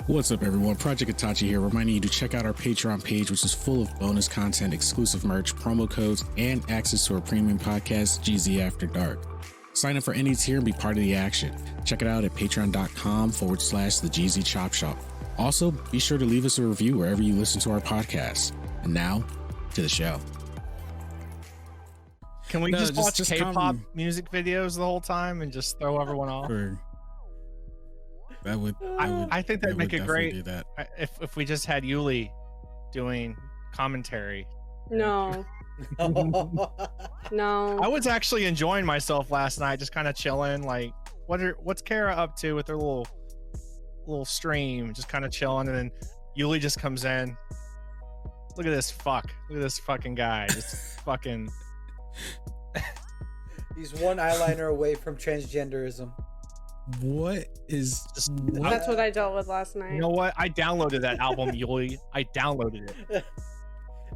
What's up, everyone? Project Itachi here, reminding you to check out our Patreon page, which is full of bonus content, exclusive merch, promo codes, and access to our premium podcast, GZ After Dark. Sign up for any tier and be part of the action. Check it out at patreon.com/the GZ Chop Shop. Also, be sure to leave us a review wherever you listen to our podcast. And now, to the show. Can we just watch K-pop music videos the whole time and just throw everyone off? I think that'd make it great. If we just had Yuli doing commentary. No. No. I was actually enjoying myself last night, just kind of chilling. Like, what's Kara up to with her little stream? Just kind of chilling, and then Yuli just comes in. Look at this fucking guy. Just fucking. He's one eyeliner away from transgenderism. That's what I dealt with last night. You know what? I downloaded that album, Yuli. I downloaded it.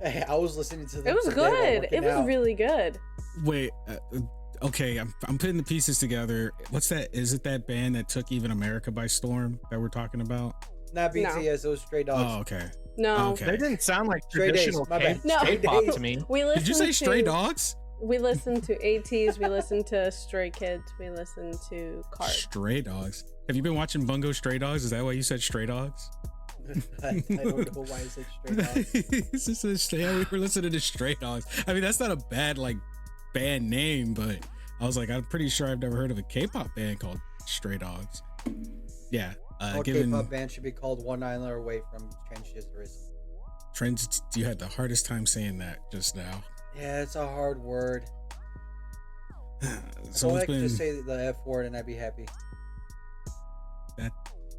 Hey, I was listening to it. It was good. It was really good. Wait, okay, I'm putting the pieces together. What's that? Is it that band that took even America by storm that we're talking about? Not BTS, it was Stray Dogs. Oh, okay. No. Okay. They didn't sound like traditional K-pop to me. Did you say Stray Dogs? We listened to ATs, we listened to Stray Kids, we listened to Cars. Stray Dogs. Have you been watching Bungo Stray Dogs? Is that why you said Stray Dogs? I don't know why I said Stray Dogs. It's just we were listening to Stray Dogs. I mean, that's not a bad band name, but I was like, I'm pretty sure I've never heard of a K-pop band called Stray Dogs. Yeah. K-pop band should be called One Eyeliner Away from Transgenderism. You had the hardest time saying that just now. Yeah, it's a hard word. So I could just say the F word and I'd be happy. That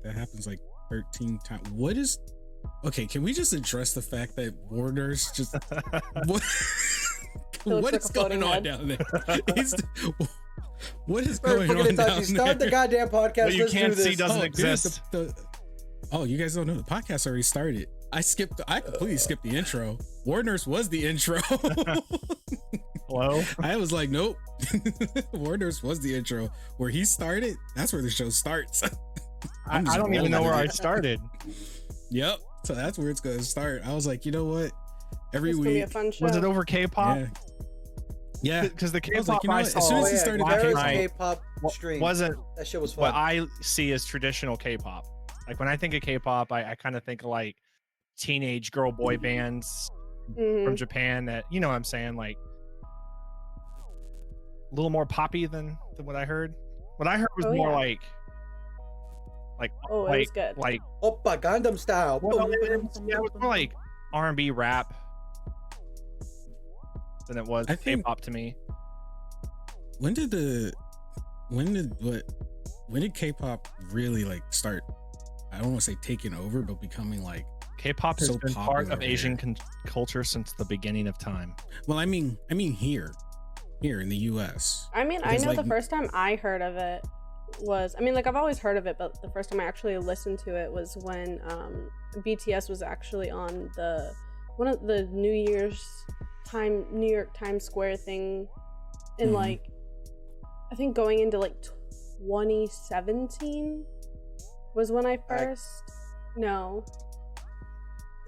happens like 13 times. What is... Okay, can we just address the fact that Warner's just... what is going on down there? What is going on down there? Start the goddamn podcast. What you can't see doesn't exist. Oh, you guys don't know. The podcast already started. I completely skipped the intro. Warner's was the intro. Hello? I was like, nope. Warner's was the intro. Where he started, that's where the show starts. I don't even know where I started. Yep. So that's where it's going to start. I was like, you know what? Every week. Be a fun show. Was it over K-pop? Yeah. Because the K-pop I saw, as soon as he started K-pop stream, wasn't that shit was fun. What I see as traditional K-pop. Like when I think of K-pop, I kind of think of like teenage girl boy bands from Japan that, you know what I'm saying, like a little more poppy than what I heard. What I heard was more like it was good. Like Oppa Gundam style. Yeah, it was more like R&B rap than it was K-pop to me. When did K-pop really like start? I don't want to say taking over, but becoming like K-pop has been part of Asian here. Culture since the beginning of time. Well, I mean here in the U.S. I mean, I know the first time I heard of it was, I've always heard of it, but the first time I actually listened to it was when BTS was actually on one of the New York Times Square thing in like, I think going into like 2017 was when I first no.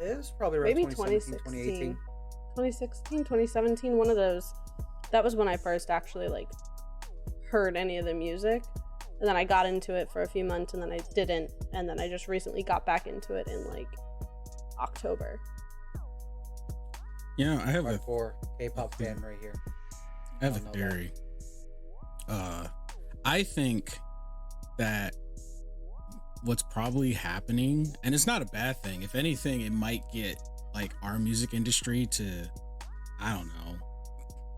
It was probably around maybe 2016, 2016, 2017, one of those. That was when I first actually like heard any of the music. And then I got into it for a few months and then I didn't. And then I just recently got back into it in like October. Yeah, I have a K-pop fan right here. I have a theory. I think that what's probably happening, and it's not a bad thing. If anything, it might get like our music industry to, I don't know,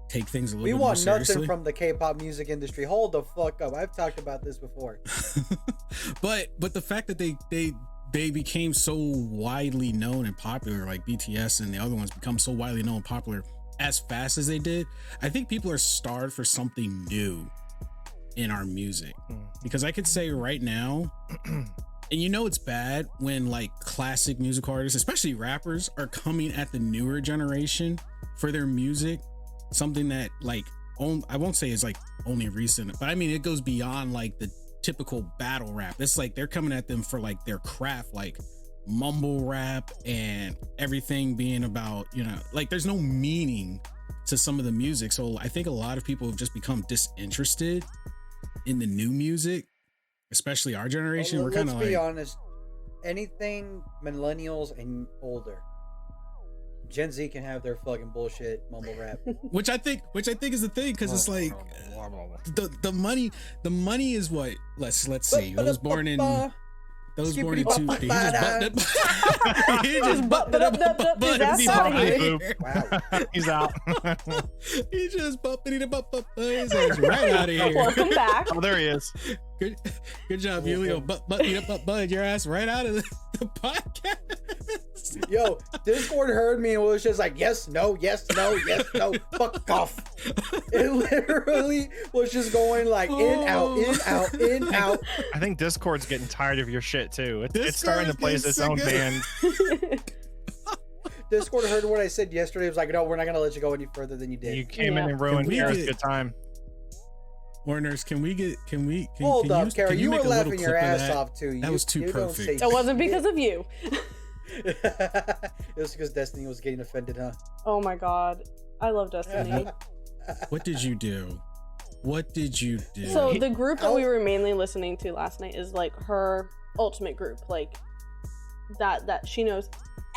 take things a little bit more seriously. We want nothing from the K-pop music industry. Hold the fuck up. I've talked about this before. but the fact that they became so widely known and popular, like BTS and the other ones become so widely known and popular as fast as they did, I think people are starved for something new in our music. Because I could say right now, and you know it's bad when like classic music artists, especially rappers, are coming at the newer generation for their music, something that like I won't say is like only recent, but I mean it goes beyond like the typical battle rap. It's like they're coming at them for like their craft, like mumble rap and everything being about, you know, like there's no meaning to some of the music. So I think a lot of people have just become disinterested in the new music, especially our generation. Well, We're kind of let's be like, honest. Anything millennials and older, Gen Z can have their fucking bullshit mumble rap. which I think is the thing, because it's like the money is what. Let's see. I was born in. Those born in two. He just bumped it up. Wow. He's out. He just bumping it up. His ass right out of here. Welcome back. Oh, there he is. Good job, Julio. Bud your ass right out of the podcast. Yo, Discord heard me and was just like, yes, no, fuck off. It literally was just going like in, out. I think Discord's getting tired of your shit too. It's Discord starting to play is its getting own sick of- band. Discord heard what I said yesterday. It was like, no, we're not gonna let you go any further than you did. You came in and ruined we Kara's get- good time. Warners, can Hold up, Kara, you were make a little laughing your clip of ass that? off too. That was too you don't perfect. say It wasn't because of you. It was because Destiny was getting offended, huh? Oh my god. I love Destiny. What did you do? So the group that we were mainly listening to last night is like her ultimate group. Like that she knows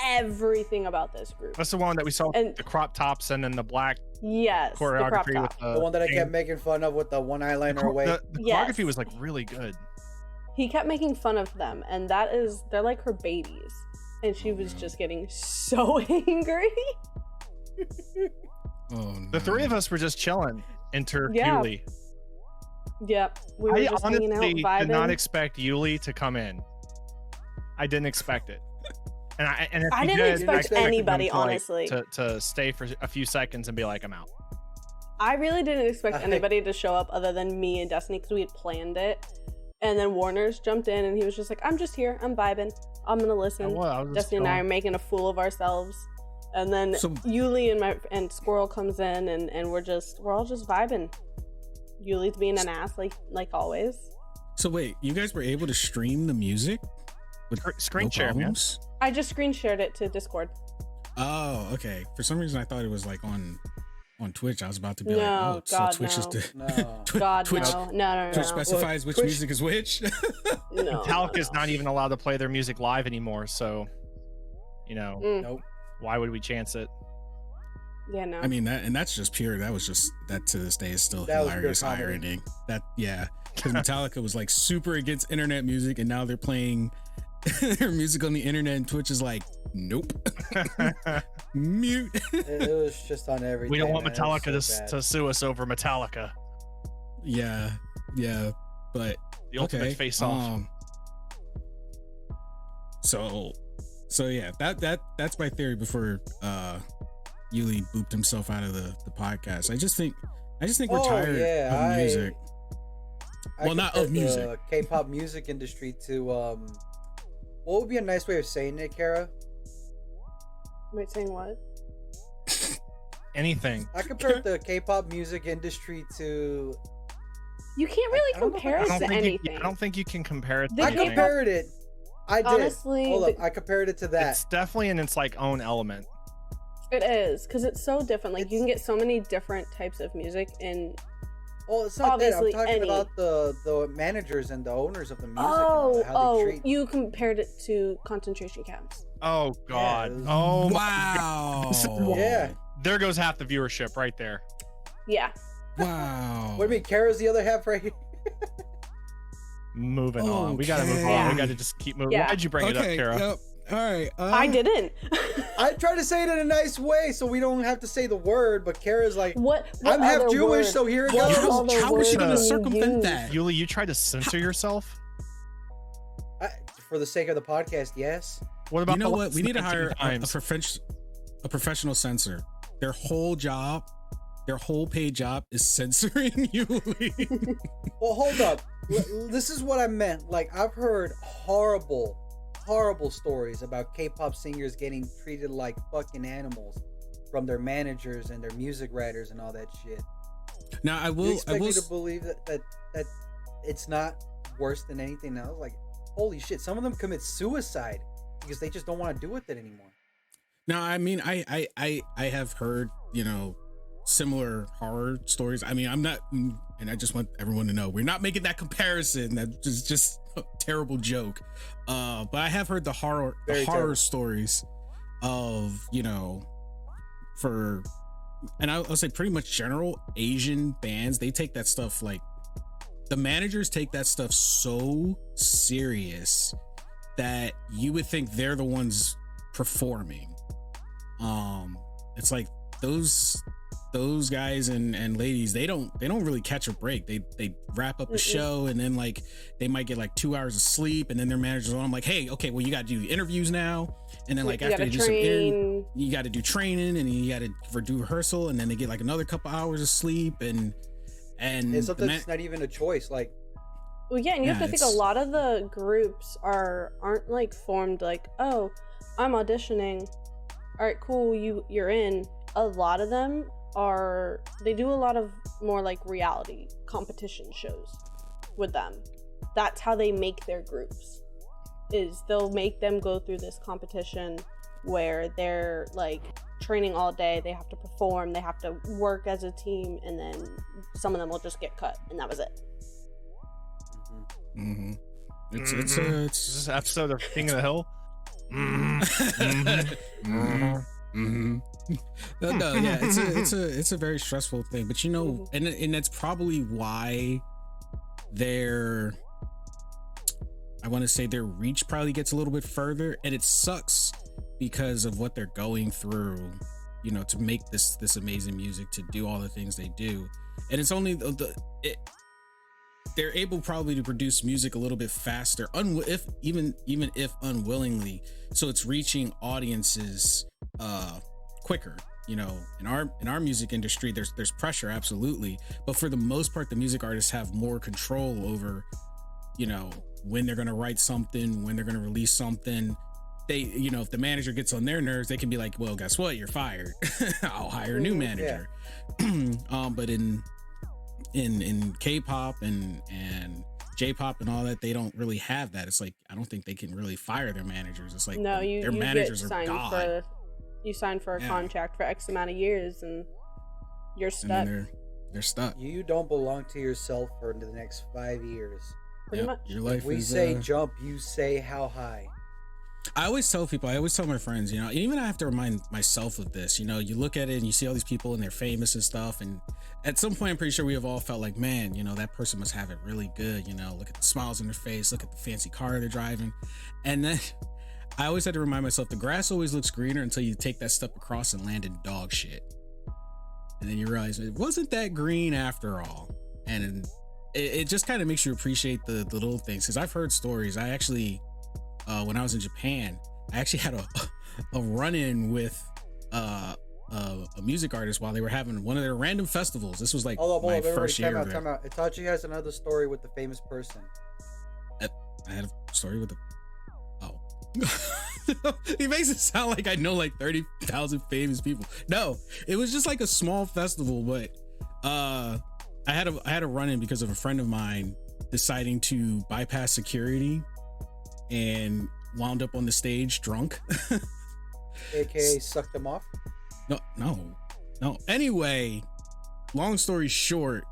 everything about this group. That's the one that we saw And- the crop tops and then the black Yes, the crop choreography top. with The one that I kept making fun of with the one eyeliner away. The Yes. choreography was like really good. He kept making fun of them, and they're like her babies. And she was just getting so angry. The three of us were just chilling. Enter Yeah. Yuli. Yep, we were I just hanging out, honestly vibing. did not expect Yuli to come in. I didn't expect it. And if I he didn't did, expect expected him anybody, to, like, honestly. to stay for a few seconds and be like, I'm out. I really didn't expect anybody to show up other than me and Destiny because we had planned it. And then Warner's jumped in and he was just like, I'm just here. I'm vibing. I'm going to listen. I was just Destiny and I are chilling. making a fool of ourselves. And then Yuli and Squirrel comes in and we're all just vibing. Yuli's being an ass like always. So wait, you guys were able to stream the music with Screen share, man. problems? I just screen shared it to Discord. Oh, okay. For some reason, I thought it was like on Twitch. I was about to be No, like, oh, God, so Twitch no. is the No. God, Twitch. no. Twitch specifies which Twitch- music is which. No. Metallica's not even allowed to play their music live anymore, so Nope. why would we chance it? Yeah, no. I mean that's just pure. That to this day is still That was hilarious pure comedy. irony. Because Metallica was like super against internet music, and now they're playing their music on the internet, and Twitch is like, nope, mute. It was just on everything. We don't want man. It was Metallica so bad. to sue us over Metallica. Yeah, but The ultimate face off. So yeah, that's my theory before Yuli booped himself out of the podcast. I just think we're tired of music. Well, not of compared music. the K-pop music industry to what would be a nice way of saying it, Kara? Wait, saying what? Anything. I compared the K-pop music industry to. You can't really I don't know if compare I it don't to think anything. I don't think you can compare it to The I anything. compared it. I did. Honestly, Hold up. I compared it to that. It's definitely in its like own element. It is, because it's so different. Like, you can get so many different types of music in. Well, it's not that. I'm obviously talking any- about the managers and the owners of the music. and how they treat. You compared it to concentration camps. Oh God. it was- Oh Wow. Yeah. There goes half the viewership right there. Yeah. Wow. What do you mean? Kara's the other half right here. Moving on. We gotta move on. Yeah. We gotta just keep moving. Yeah. Why'd you bring it up, Kara? Yep. All right. I didn't. I try to say it in a nice way so we don't have to say the word, but Kara's like, What I'm half other Jewish, word? so here it What goes. other How was she word gonna can you circumvent use? that? Yuli, you tried to censor yourself? For the sake of the podcast, yes. What about You know the what? last We need to 19 hire times? a professional censor. Their whole paid job is censoring Yuli. Well, hold up. This is what I meant. Like, I've heard horrible stories about K-pop singers getting treated like fucking animals from their managers and their music writers and all that shit. Now I You will. expect me to believe that it's not worse than anything else. Like, holy shit, some of them commit suicide because they just don't want to do with it anymore. No, I mean, I have heard, you know, similar horror stories. I mean, I'm not, and I just want everyone to know, we're not making that comparison. That is just a terrible joke. But I have heard the horror stories of, you know, and I'll say pretty much general Asian bands. They take that stuff, like, the managers take that stuff so serious that you would think they're the ones performing. It's like those guys and ladies, they don't really catch a break. They wrap up a show, and then, like, they might get like 2 hours of sleep, and then their manager's on. I'm like, hey, okay, well, you got to do interviews now, and then, like, after they do some you got to do training, and you got to do rehearsal, and then they get like another couple hours of sleep, and sometimes it's not even a choice. Like, well, yeah, and you have to think a lot of the groups aren't like formed like, oh, I'm auditioning, all right, cool, you're in. A lot of them they do a lot of more like reality competition shows with them. That's how they make their groups, is they'll make them go through this competition where they're like training all day, they have to perform, they have to work as a team, and then some of them will just get cut, and that was it. Mm-hmm. It's this episode of King of the Hill. No, yeah, it's a very stressful thing, but, you know, and that's probably why I want to say their reach probably gets a little bit further, and it sucks because of what they're going through, you know, to make this amazing music, to do all the things they do. And it's only they're able probably to produce music a little bit faster, even if unwillingly, so it's reaching audiences quicker. You know, in our music industry, there's pressure, absolutely, but for the most part, the music artists have more control over, you know, when they're going to write something, when they're going to release something. They, you know, if the manager gets on their nerves, they can be like, well, guess what, you're fired. I'll hire a new manager. Yeah. But in K-pop and J-pop and all that, they don't really have that. It's like, I don't think they can really fire their managers. It's like, no, their managers are God. You sign for a contract for X amount of years, and you're stuck. And they're stuck. You don't belong to yourself for the next 5 years. Pretty much. Your life if we say jump, you say how high. I always tell my friends, you know, even I have to remind myself of this. You know, you look at it and you see all these people and they're famous and stuff, and at some point I'm pretty sure we have all felt like, man, you know, that person must have it really good. You know, look at the smiles on their face, look at the fancy car they're driving. And then I always had to remind myself, the grass always looks greener until you take that step across and land in dog shit, and then you realize it wasn't that green after all. And it just kind of makes you appreciate the little things, because I've heard stories. I actually when I was in Japan, I actually had a run-in with a music artist while they were having one of their random festivals. This was like my first year there. Time out. Itachi has another story with the famous person. I had a story with he makes it sound like I know like 30,000 famous people. No, it was just like a small festival, but I had a run-in because of a friend of mine deciding to bypass security and wound up on the stage drunk. AKA sucked them off? No. Anyway, long story short,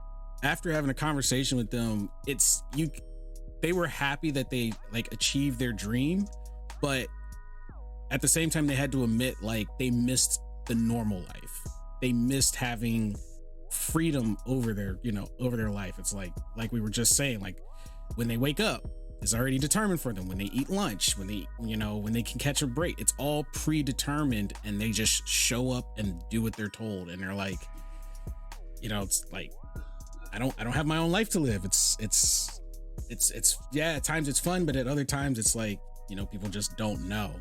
after having a conversation with them, they were happy that they like achieved their dream, but at the same time they had to admit like they missed the normal life. They missed having freedom over their life. It's like we were just saying, like when they wake up, it's already determined for them. When they eat lunch, when they can catch a break, it's all predetermined, and they just show up and do what they're told. And they're like, you know, it's like, I don't have my own life to live. It's yeah, at times it's fun, but at other times it's like, you know, people just don't know.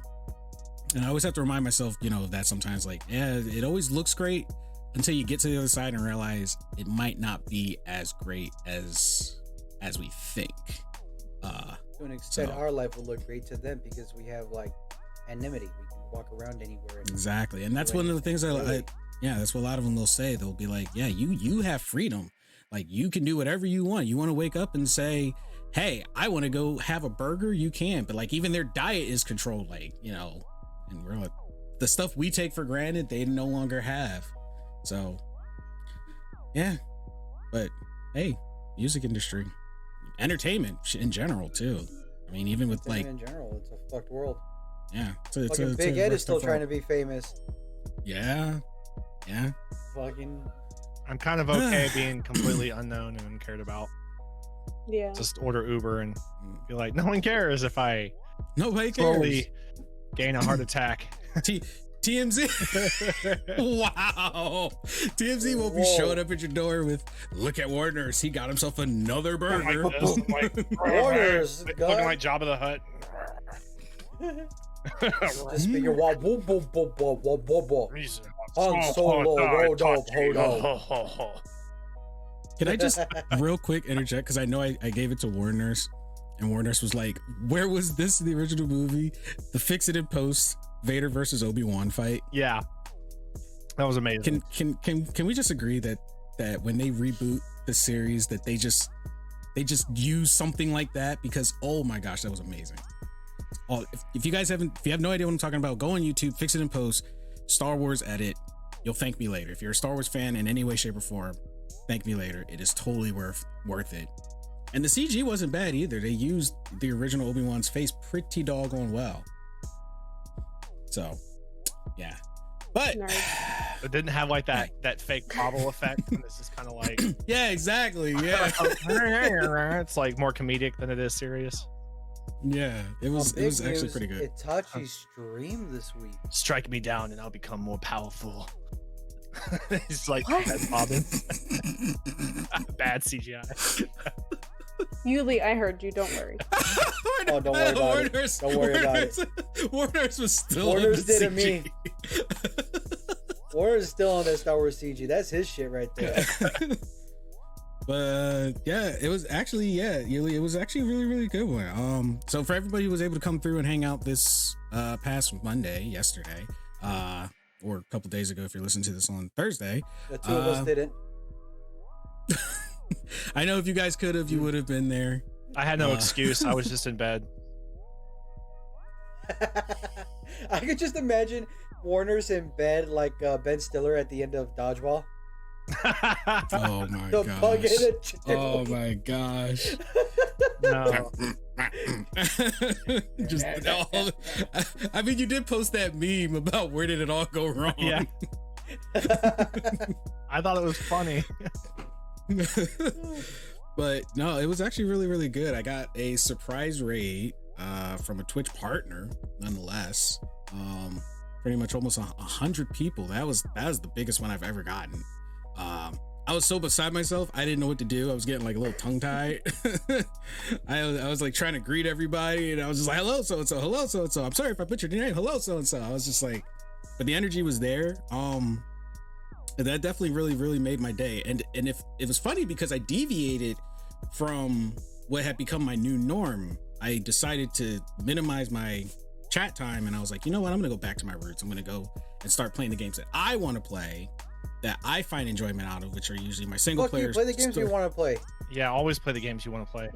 And I always have to remind myself, you know, of that sometimes, like, yeah, it always looks great until you get to the other side and realize it might not be as great as we think. To an extent, our life will look great to them because we have like anonymity. We can walk around anywhere. Exactly, and that's one of the things that's what a lot of them will say. They'll be like, yeah, you have freedom. Like, you can do whatever you want. You want to wake up and say, hey, I want to go have a burger, you can, but like even their diet is controlled, like, you know, and we're like, the stuff we take for granted, they no longer have. So yeah, but hey, music industry, entertainment in general too. I mean, even with like in general, it's a fucked world. Yeah, fucking Big Ed is still trying to be famous. Yeah. Fucking. I'm kind of okay being completely unknown and uncared about. Yeah. Just order Uber and be like, no one cares if I Nobody slowly cares. gain a heart attack. TMZ. Wow. TMZ won't be showing up at your door with, look at Warner's. He got himself another burger. Warner's. Looking like Jabba the Hutt. Just be your wall. Han Solo, hold up. Can I just real quick interject? Because I know I gave it to Warner's, and Warner's was like, where was this in the original movie? The fix it in post Vader versus Obi-Wan fight. Yeah. That was amazing. Can we just agree that when they reboot the series that they just use something like that? Because oh my gosh, that was amazing. Oh, if you have no idea what I'm talking about, go on YouTube, fix it in post, Star Wars edit. You'll thank me later. If you're a Star Wars fan in any way, shape, or form, thank me later. It is totally worth it. And the CG wasn't bad either. They used the original Obi-Wan's face pretty doggone well. So, yeah. But it didn't have like that fake bobble effect. And it's just kind of like yeah, exactly. Yeah. It's like more comedic than it is serious. Yeah, it was actually pretty good. Itachi streamed this week. Strike me down and I'll become more powerful. He's like bobbing. Bad CGI. Yuli, I heard you. Don't worry. Oh, don't worry about it. Don't worry about it. Warner's was still Warner's did CG. me. Warner's still on that Star Wars CG. That's his shit right there. But yeah, it was actually Yuli, it was actually a really, really good one. So for everybody who was able to come through and hang out this past yesterday, or a couple days ago if you're listening to this on Thursday. The two of us didn't. I know if you guys could have, you would have been there. I had no excuse. I was just in bed. I could just imagine Warner's in bed like Ben Stiller at the end of Dodgeball. Oh my The gosh. bug in a chair. Oh my gosh. No. Just I mean, you did post that meme about where did it all go wrong. Yeah. I thought it was funny. But no, it was actually really, really good. I got a surprise raid from a Twitch partner, nonetheless. Pretty much almost 100 people. That was the biggest one I've ever gotten. I was so beside myself, I didn't know what to do. I was getting like a little tongue tied. I was like trying to greet everybody, and I was just like, hello so and so, hello so and so. I'm sorry if I butchered your name, hello so and so. I was just like, but the energy was there. That definitely really, really made my day. And if it was funny because I deviated from what had become my new norm. I decided to minimize my chat time, and I was like, you know what, I'm gonna go back to my roots. I'm gonna go and start playing the games that I want to play, that I find enjoyment out of, which are usually my single players. Play the games you want to play. Yeah, always play the games you want to play.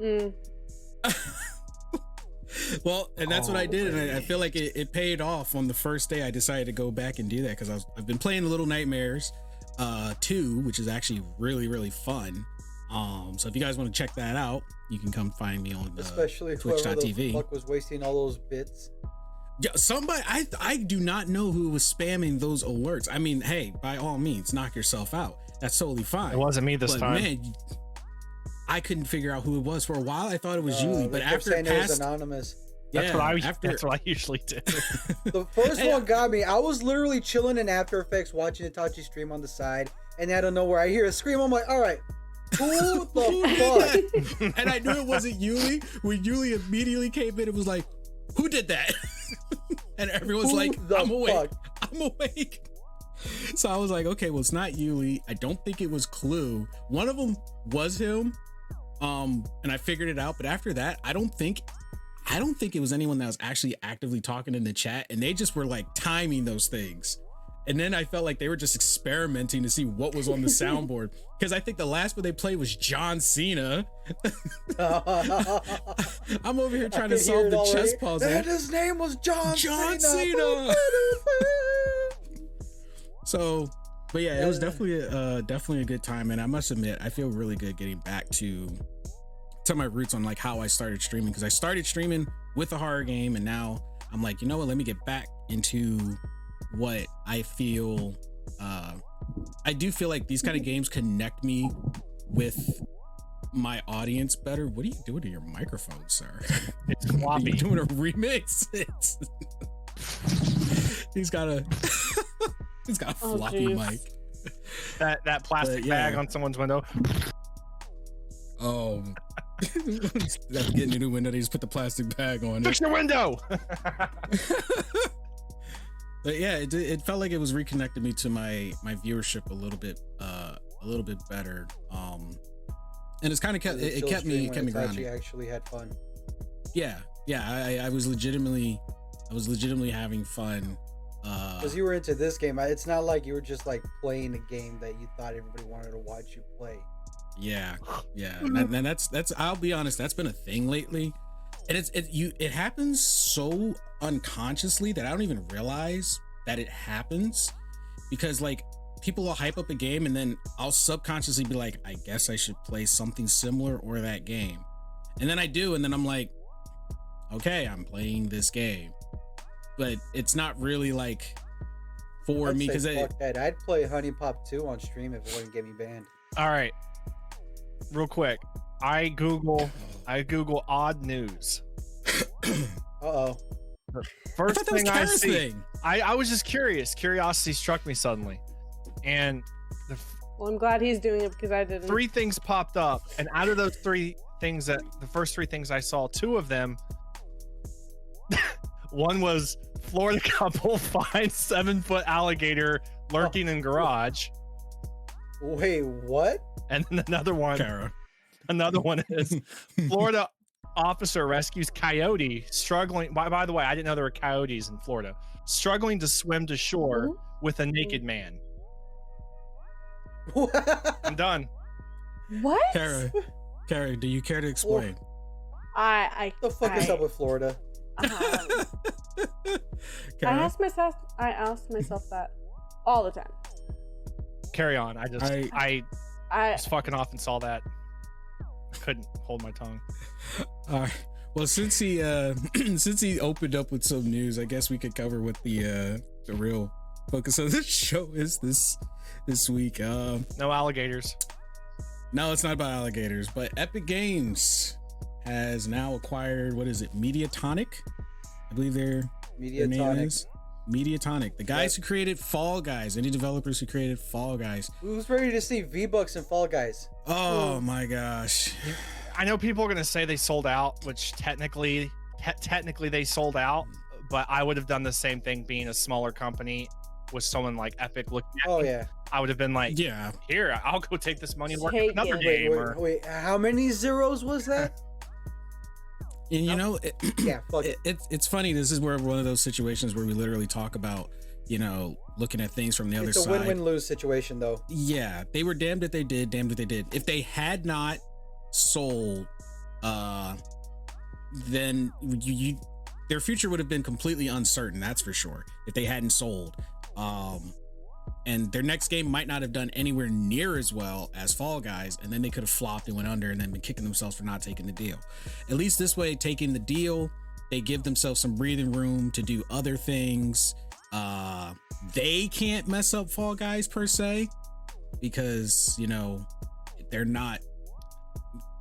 Well, and that's what I did, and I feel like it paid off. On the first day I decided to go back and do that because I've been playing Little Nightmares 2, which is actually really, really fun. So if you guys want to check that out, you can come find me on especially twitch.tv. The fuck was wasting all those bits. Yeah, somebody, I do not know who was spamming those alerts. I mean, hey, by all means, knock yourself out. That's totally fine. It wasn't me this time. Man, I couldn't figure out who it was for a while. I thought it was Julie, but after it was anonymous. That's what I usually do. The first one got me. I was literally chilling in After Effects watching Itachi stream on the side, and out of nowhere I hear a scream. I'm like, all right, who the fuck? And I knew it wasn't Yuli. When Yuli immediately came in, it was like, who did that? And everyone's like, I'm awake. I'm awake. So I was like, okay, well, it's not Yuli. I don't think it was Clue. One of them was him. And I figured it out. But after that, I don't think it was anyone that was actually actively talking in the chat. And they just were like timing those things. And then I felt like they were just experimenting to see what was on the soundboard. Because I think the last one they played was John Cena. I'm over here trying to solve the chess puzzle. And his name was John Cena. So, but yeah, it was definitely a good time. And I must admit, I feel really good getting back to my roots on like how I started streaming. Because I started streaming with a horror game, and now I'm like, you know what? Let me get back into what I feel. I do feel like these kind of games connect me with my audience better. What are you doing to your microphone, sir? It's floppy. Are you doing a remix? He's got a floppy mic. That plastic bag on someone's window. Oh, that's getting a new window. They just put the plastic bag on. Fix your window. But yeah, it felt like it was reconnecting me to my viewership a little bit better. And it's kind of kept me grounded. You actually had fun. Yeah. I was legitimately having fun. Because you were into this game. It's not like you were just like playing a game that you thought everybody wanted to watch you play. Yeah. And that's I'll be honest, that's been a thing lately. And it happens so unconsciously that I don't even realize that it happens, because like people will hype up a game and then I'll subconsciously be like, I guess I should play something similar or that game. And then I do, and then I'm like, okay, I'm playing this game. But it's not really like for me, because I'd play Honey Pop 2 on stream if it wouldn't get me banned. All right, real quick, I Google odd news. Uh-oh. First thing I see, I was just curious. Curiosity struck me suddenly, and well, I'm glad he's doing it because I didn't. 3 things popped up, and out of those 3 things, the first 3 things I saw, 2 of them. One was Florida couple finds 7-foot alligator lurking in garage. Wait, what? And then another one is Florida officer rescues coyote struggling. By the way, I didn't know there were coyotes in Florida. Struggling to swim to shore with a naked man. I'm done. What? Kara, do you care to explain? The fuck is up with Florida? I ask myself that all the time. Carry on. I was fucking off and saw that. Couldn't hold my tongue. All right. Well, since he opened up with some news, I guess we could cover what the real focus of this show is this week. No alligators. No, it's not about alligators, but Epic Games has now acquired, what is it, Mediatonic? I believe their name is Mediatonic. The guys who created Fall Guys, any developers who created Fall Guys. Who's ready to see V-Bucks and Fall Guys? Oh my gosh. I know people are going to say they sold out, which technically they sold out, but I would have done the same thing being a smaller company with someone like Epic looking at me. Yeah. I would have been like, yeah, here, I'll go take this money and work on another game. Wait, how many zeros was that? And you know, it's funny. This is where one of those situations where we literally talk about, you know, looking at things from the other side. It's a win-win-lose situation, though. Yeah, they were damned if they did, damned if they did. If they had not sold, then their future would have been completely uncertain. That's for sure. If they hadn't sold, and their next game might not have done anywhere near as well as Fall Guys, and then they could have flopped and went under and then been kicking themselves for not taking the deal. At least this way, taking the deal, they give themselves some breathing room to do other things. They can't mess up Fall Guys per se, because, you know, they're not,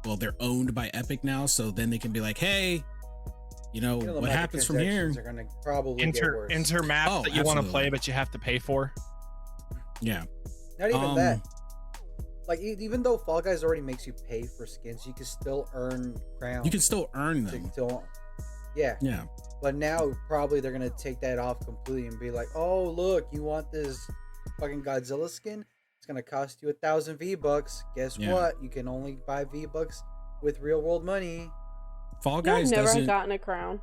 well, they're owned by Epic now, so then they can be like, hey, you know what happens from here? Are gonna probably enter maps that you want to play, but you have to pay for. Yeah. Not even that. Like, even though Fall Guys already makes you pay for skins, you can still earn crowns. You can still earn them. Yeah. Yeah. But now probably they're gonna take that off completely and be like, oh look, you want this fucking Godzilla skin? It's gonna cost you 1,000 V-Bucks. Guess what? You can only buy V-Bucks with real world money. Fall Guys I've never gotten a crown.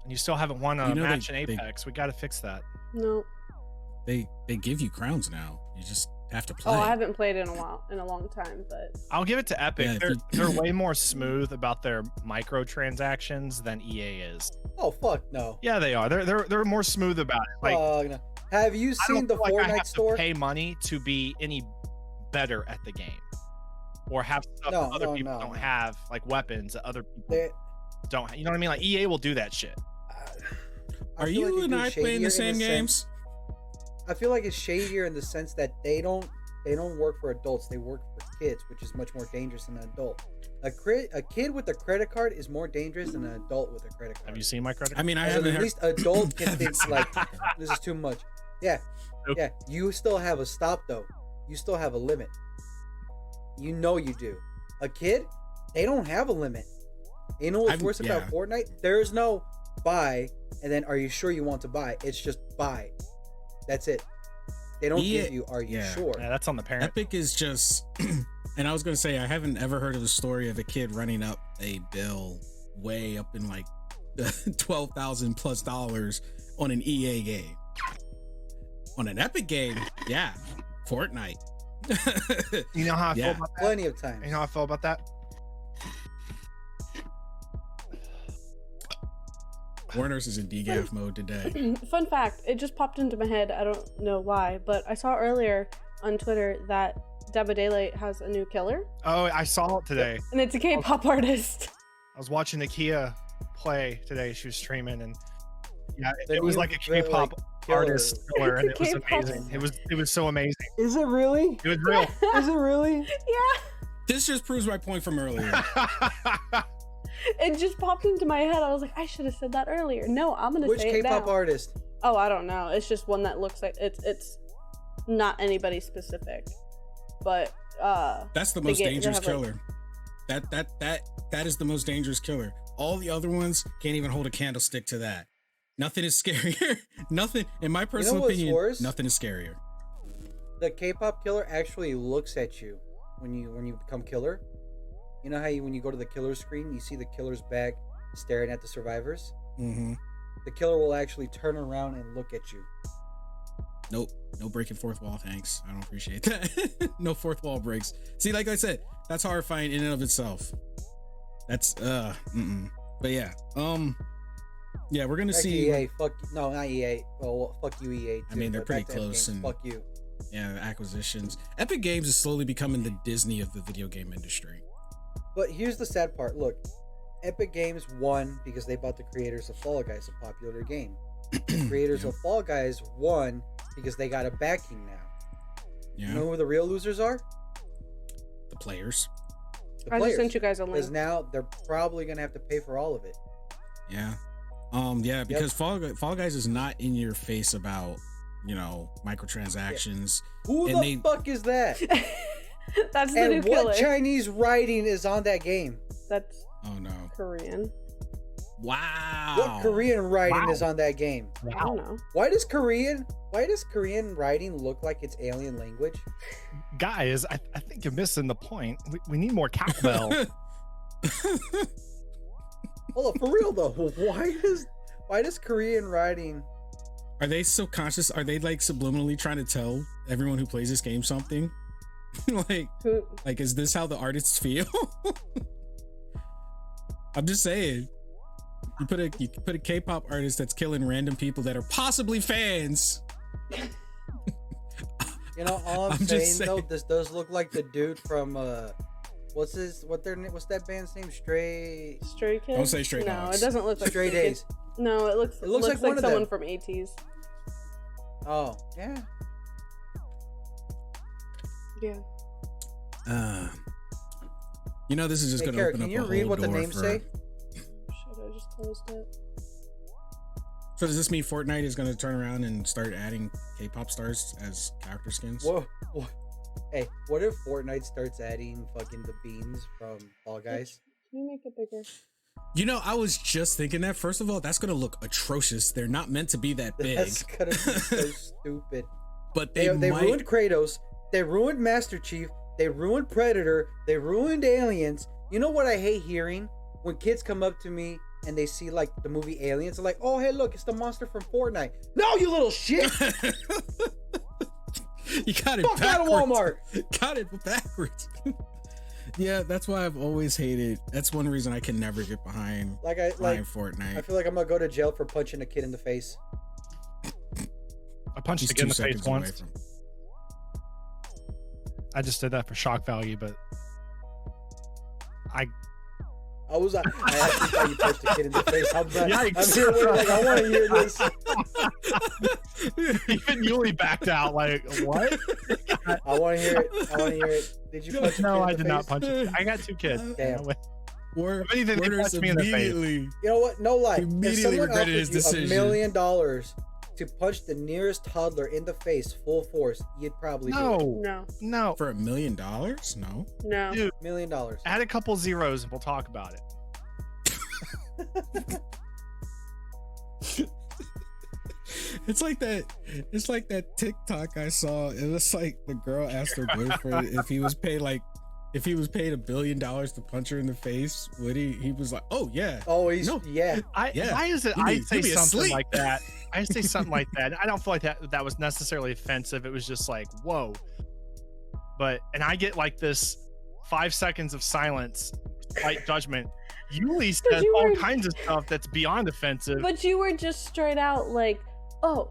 And you still haven't won a match in Apex. We got to fix that. No. They give you crowns now. You just have to play. Oh, I haven't played in a long time, but I'll give it to Epic. Yeah, They're way more smooth about their microtransactions than EA is. Oh fuck no. Yeah, they are. They're more smooth about it. Like, No. Have you I don't seen the feel like I Fortnite have store? to pay money to be any better at the game, or have stuff No, that other no, people no, don't no. have, like weapons that other people They- don't. You know what I mean? Like EA will do that shit. I Are feel you like and they do I playing shadier the in same sense- games? I feel like it's shadier in the sense that they don't work for adults. They work for kids, which is much more dangerous than an adult. A kid with a credit card is more dangerous than an adult with a credit card. Have you seen my credit? I mean, I As haven't at heard. least adult can think like this is too much. Yeah, Nope. yeah. You still have a stop though. You still have a limit. You know you do. A kid, they don't have a limit. You know what's worse about Fortnite? There's no buy and then are you sure you want to buy? It's just buy. That's it. They don't give you are you sure? Yeah, that's on the parent. Epic is just, and I was gonna say I haven't ever heard of the story of a kid running up a bill way up in like the $12,000+ on an EA game. On an Epic game, yeah, Fortnite. You know how I feel Yeah. about that? Plenty of times. You know how I feel about that? Warner's is in DGAF mode today. fun fact, it just popped into my head. I don't know why, but I saw earlier on Twitter that Dead by Daylight has a new killer, Oh, I saw it today. and it's a K-pop artist. I was watching Nakia play today. She was streaming, and yeah, The it was new, like a K-pop killer. artist killer, and it was K-pop. amazing. It was so amazing. Is it really? It was real. Is it really? Yeah, This just proves my point from earlier. it just popped into my head. I was like, I should have said that earlier. No, I'm gonna Which say it K-pop now. artist? Oh, I don't know. It's just one that looks like it's not anybody specific, but That's the They most they dangerous have, like- killer. That is the most dangerous killer. All the other ones can't even hold a candlestick to that. Nothing is scarier. Nothing, in my personal what's opinion, worse? nothing is scarier. The K-pop killer actually looks at you when you become killer. You know how when you go to the killer screen, you see the killer's back staring at the survivors? Mm-hmm. The killer will actually turn around and look at you. Nope. No breaking fourth wall, thanks. I don't appreciate that. No fourth wall breaks. See, like I said, that's horrifying in and of itself. That's But yeah. Yeah, we're gonna Actually, see. EA, fuck no, not EA. Well, fuck you, EA. Too, I mean, they're but pretty back to Epic close Games, and- fuck you. Yeah, the acquisitions. Epic Games is slowly becoming the Disney of the video game industry. But here's the sad part. Look, Epic Games won because they bought the creators of Fall Guys, a popular game. The creators Yep. of Fall Guys won because they got a backing now. Yeah, You know who the real losers are? the players. The I just players. sent you guys a Because link. now they're probably gonna have to pay for all of it. Yeah. Yeah, because Fall Guys is not in your face about, microtransactions. Who And the they- fuck is that? That's the new And killer. what Chinese writing is on that game? That's Oh no. Korean. Wow. What Korean writing Wow. is on that game? I don't know. Why does Korean writing look like it's alien language? Guys, I think you're missing the point. We need more cowbell. Hold up, for real though. Why does Korean writing? Are they so conscious? Are they like subliminally trying to tell everyone who plays this game something? Who? Like, is this how the artists feel? I'm just saying. You put a K-pop artist that's killing random people that are possibly fans. You know, all I'm, I'm just saying though, saying. this does look like the dude from what's that band's name? Stray Stray Kids? Don't say Stray No, Dogs. it doesn't look like Stray Stray Days. Kids. No, it looks looks like one of someone them. from 80s. Oh, yeah. Yeah. This is just Hey, going to Kara, open can up you a read whole what the door names for. say? Shit, I just closed it. So does this mean Fortnite is going to turn around and start adding K-pop stars as character skins? Whoa. Hey, what if Fortnite starts adding fucking the beans from Fall Guys? Can you make it bigger? I was just thinking that. First of all, that's going to look atrocious. They're not meant to be that big. That's gonna be so stupid. But They they might. ruined Kratos. They ruined Master Chief. They ruined Predator. They ruined Aliens. You know what I hate hearing? When kids come up to me and they see like the movie Aliens, they're like, oh hey look, it's the monster from Fortnite. No, you little shit. You got it Fuck backwards. out of Walmart. Got it backwards. Yeah, that's why I've always hated. That's one reason I can never get behind Fortnite. I feel like I'm gonna go to jail for punching a kid in the face. I punched He's a kid in 2 the face seconds away once. from. I just did that for shock value, but I I actually thought you punched a kid in the face. I'm Yikes. here waiting, like, I want to hear this. even Yuli backed out. Like, what? I want to hear it. Did you punch a kid No, in I the did not face? punch it. I got 2 kids. Damn. If anything, he punched me in the face. immediately. You know what? No lie. If Immediately someone regretted offered his you decision. $1 million to punch the nearest toddler in the face full force, you'd probably do it. No. For $1 million? No. No. Dude, $1 million. add a couple zeros and we'll talk about it. It's like that TikTok I saw. It was like the girl asked her boyfriend if he was paid $1 billion to punch her in the face, would he? He was like, "Oh yeah." Oh, yeah. Why is it You I be- say you be something asleep. like that? I say something like that. I don't feel like that was necessarily offensive. It was just like, whoa. And I get like this 5 seconds of silence, slight judgment. Yuli says all kinds of stuff that's beyond offensive. But you were just straight out like, oh,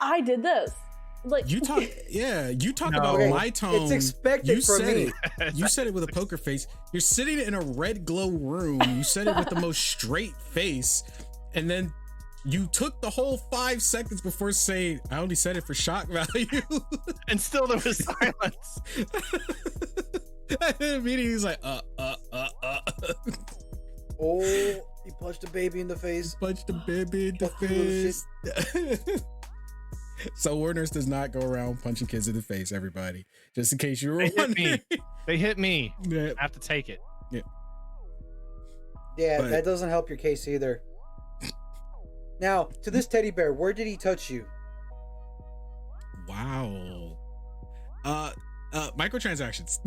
I did this. Like You talk No. about Okay, my tone. it's expected You from said me. it. You said it with a poker face. You're sitting in a red glow room. You said it with the most straight face, and then you took the whole 5 seconds before saying, "I only said it for shock value," And still there was silence. and then immediately he's like, Oh, he punched a baby in the face. Punched the baby in the Fuck you, little face. So Warner's does not go around punching kids in the face, everybody. Just in case you were They hit wondering. me. They hit me. Yeah. I have to take it. Yeah, But- that doesn't help your case either. Now, to this teddy bear, where did he touch you? Wow. Microtransactions.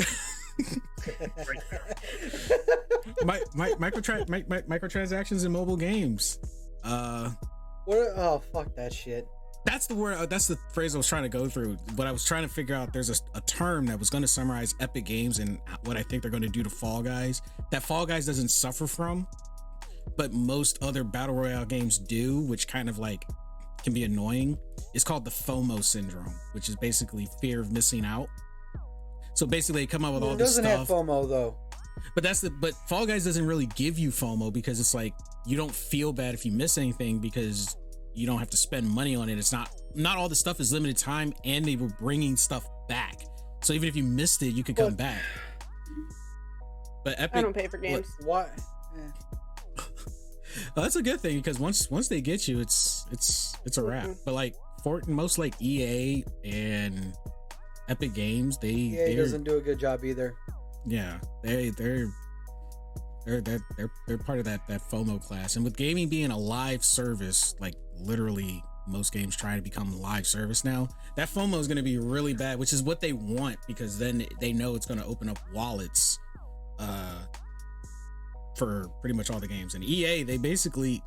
Microtransactions in mobile games. Oh, fuck that shit. That's the word. That's the phrase I was trying to go through. But I was trying to figure out. There's a term that was going to summarize Epic Games and what I think they're going to do to Fall Guys. That Fall Guys doesn't suffer from, but most other battle royale games do, which kind of like can be annoying. It's called the FOMO syndrome, which is basically fear of missing out. So basically, they come up with all It this doesn't stuff. have FOMO though. But Fall Guys doesn't really give you FOMO because it's like you don't feel bad if you miss anything because you don't have to spend money on it. It's not all the stuff is limited time, and they were bringing stuff back. So even if you missed it, you could come back. But Epic, I don't pay for games. What? well, that's a good thing because once they get you, it's a wrap. But like most like EA and Epic Games, EA doesn't do a good job either. Yeah, they're part of that FOMO class. And with gaming being a live service, like literally most games trying to become live service now, that FOMO is going to be really bad, which is what they want because then they know it's going to open up wallets for pretty much all the games. And EA, they basically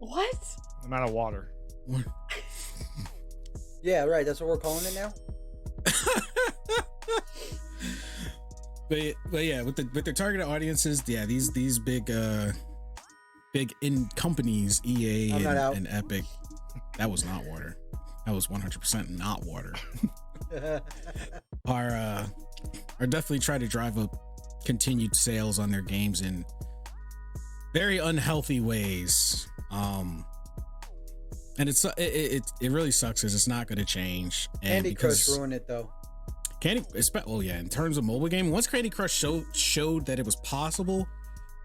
What? I'm out of water. Yeah, right. That's what we're calling it now. But yeah, with their targeted audiences, yeah, these big in companies, EA I'm not out. and Epic, that was not water. That was 100% not water. are definitely trying to drive up continued sales on their games in very unhealthy ways. And it really sucks because it's not going to change. And Candy Crush ruined it though. In terms of mobile gaming, once Candy Crush showed that it was possible,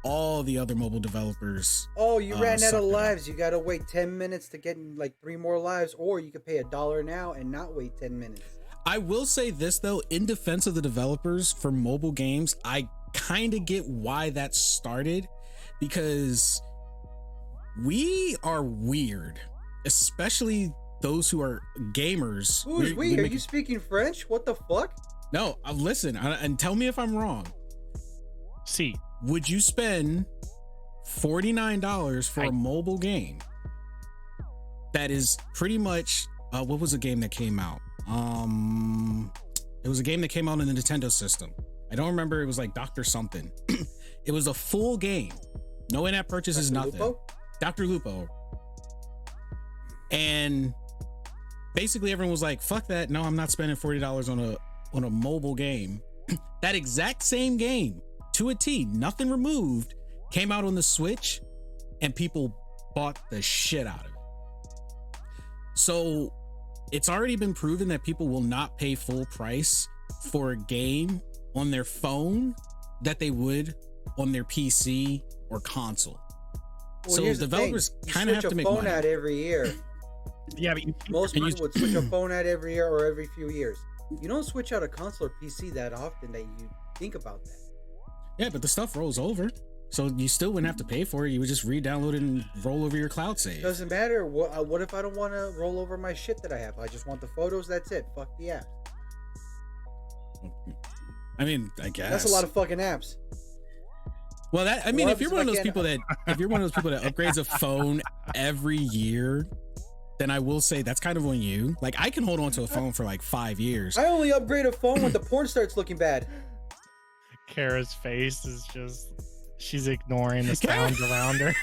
all the other mobile developers. Oh, you ran out sucked of it up. lives. You gotta wait 10 minutes to get like 3 more lives, or you could pay $1 now and not wait 10 minutes. I will say this though, in defense of the developers for mobile games, I kind of get why that started because we are weird, especially those who are gamers. Who's we? Are you speaking French? What the fuck? No, listen and tell me if I'm wrong. See, Would you spend $49 for a mobile game that is pretty much what was the game that came out? It was a game that came out on the Nintendo system. I don't remember. It was like Dr. something. It was a full game. No in-app purchases, nothing. Lupo? Dr. Lupo. And basically everyone was like, fuck that. No, I'm not spending $40 on a mobile game. That exact same game, to a T, nothing removed, came out on the Switch, and people bought the shit out of it. So it's already been proven that people will not pay full price for a game on their phone that they would on their PC or console. Well, so developers kind of have to make money. Switch a phone out every year. Yeah, but most people would switch a phone out every year or every few years. You don't switch out a console or PC that often that you think about that. Yeah, but the stuff rolls over. So you still wouldn't have to pay for it. You would just re-download it and roll over your cloud save. Doesn't matter. What if I don't want to roll over my shit that I have? I just want the photos. That's it. Fuck the app. I mean, I guess that's a lot of fucking apps. Well, that I mean, if you're one of those people that upgrades a phone every year, then I will say that's kind of on you. Like, I can hold on to a phone for like 5 years. I only upgrade a phone when the porn starts looking bad. Kara's face is just, she's ignoring the sounds around her.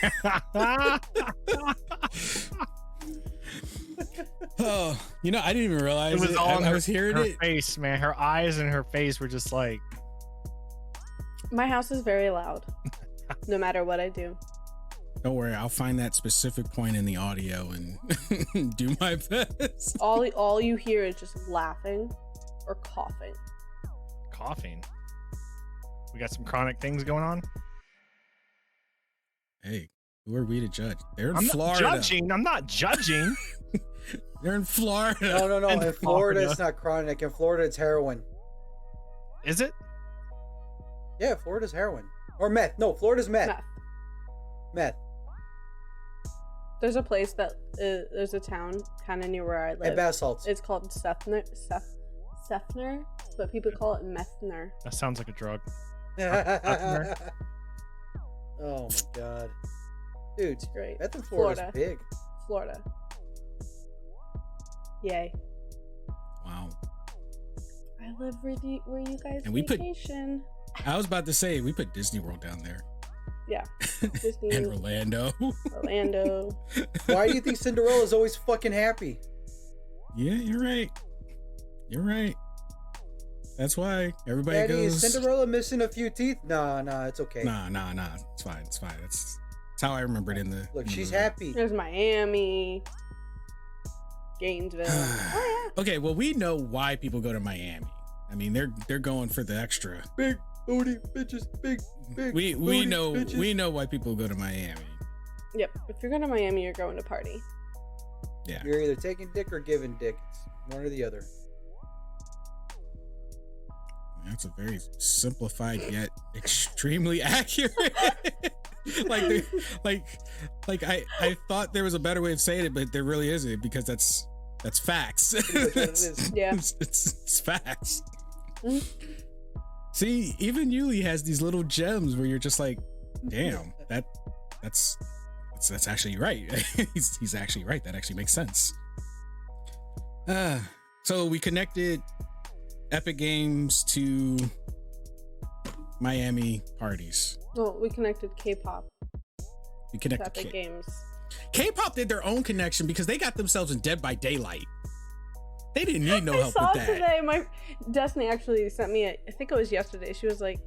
Oh, I didn't even realize it was all I was hearing her it. Face, man. Her eyes and her face were just like. My house is very loud, no matter what I do. Don't worry, I'll find that specific point in the audio and do my best. All you hear is just laughing or coughing. Coughing? We got some chronic things going on? Hey, who are we to judge? They're in Florida. I'm not judging. They're in Florida. No. In Florida, it's not chronic. In Florida, it's heroin. Is it? Yeah, Florida's heroin. Or meth. No, Florida's meth. Meth. There's a place there's a town kind of near where I live. And bath salts. It's called Sethner, but people call it Methner. That sounds like a drug. Oh my god. Dude, it's great. Meth in Florida's big. Florida. Yay. Wow. I live where you guys and vacation. I was about to say, we put Disney World down there. Yeah. Disney. And Orlando. Why do you think Cinderella's always fucking happy? Yeah, you're right. You're right. That's why everybody Daddy, goes. Is Cinderella missing a few teeth? Nah, it's okay. Nah. It's fine. That's how I remember it in the. Look, she's happy. There's Miami, Gainesville. Oh, yeah. Okay, well, we know why people go to Miami. I mean, they're going for the extra. Big booty bitches, big. We know bitches. We know why people go to Miami. Yep. If you're going to Miami, you're going to party. Yeah. You're either taking dick or giving dick. It's one or the other. That's a very simplified yet extremely accurate. I thought there was a better way of saying it, but there really isn't, because that's facts. Yeah. It's facts. Mm-hmm. See, even Yuli has these little gems where you're just like, damn, that's actually right. he's actually right. That actually makes sense. So we connected Epic Games to Miami parties. Well, we connected K-pop. We connected Epic Games. K-pop did their own connection because they got themselves in Dead by Daylight. They didn't need no help with that. Today, my Destiny actually sent me I think it was yesterday. She was like,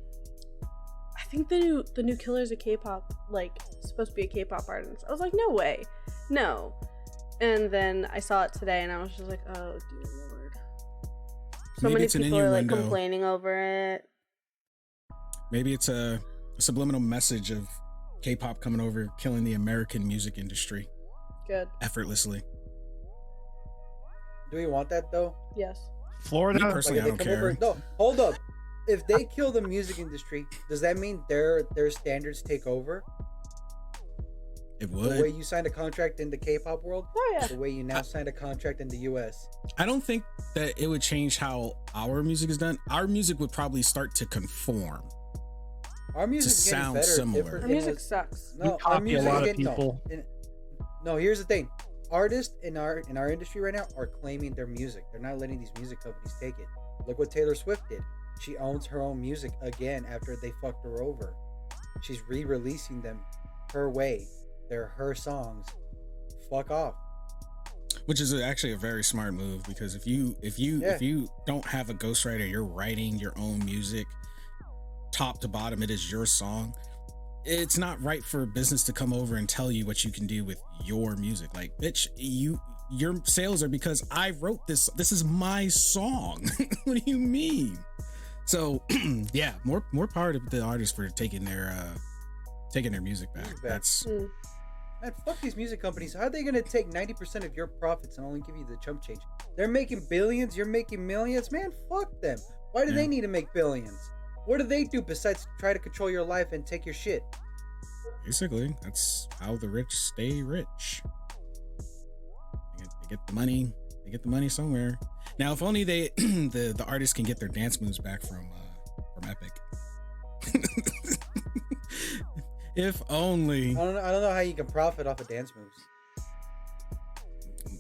I think the new Killer's a K-pop, like, supposed to be a K-pop artist. I was like, no way. No. And then I saw it today and I was just like, oh dear lord. So many people are like complaining over it. Maybe it's a subliminal message of K-pop coming over, killing the American music industry. Good. Effortlessly. Do we want that though? Yes. Florida? Me personally, I don't care. No, hold up. If they kill the music industry, does that mean their standards take over? It would. The way you signed a contract in the K-pop world? Oh yeah. The way you now signed a contract in the US? I don't think that it would change how our music is done. Our music would probably start to conform Our music's getting sound better. similar. Our music sucks. We No, our copy a music lot of getting people. No, here's the thing. Artists in our industry right now are claiming their music. They're not letting these music companies take it. Look what Taylor Swift did. She owns her own music again after they fucked her over. She's re-releasing them her way. They're her songs. Fuck off. Which is actually a very smart move, because if you don't have a ghostwriter, you're writing your own music, top to bottom, it is your song. It's not right for a business to come over and tell you what you can do with your music. Like, bitch, your sales are because I wrote this. This is my song. What do you mean? So yeah, more power to the artists for taking their music back. That's Man, fuck these music companies. How are they gonna take 90% of your profits and only give you the chump change? They're making billions, you're making millions. Man, fuck them. Why do they need to make billions? What do they do besides try to control your life and take your shit? basically, that's how the rich stay rich. They get the money. They get the money somewhere. Now, if only they the artists can get their dance moves back from Epic. If only. I don't know how you can profit off of dance moves.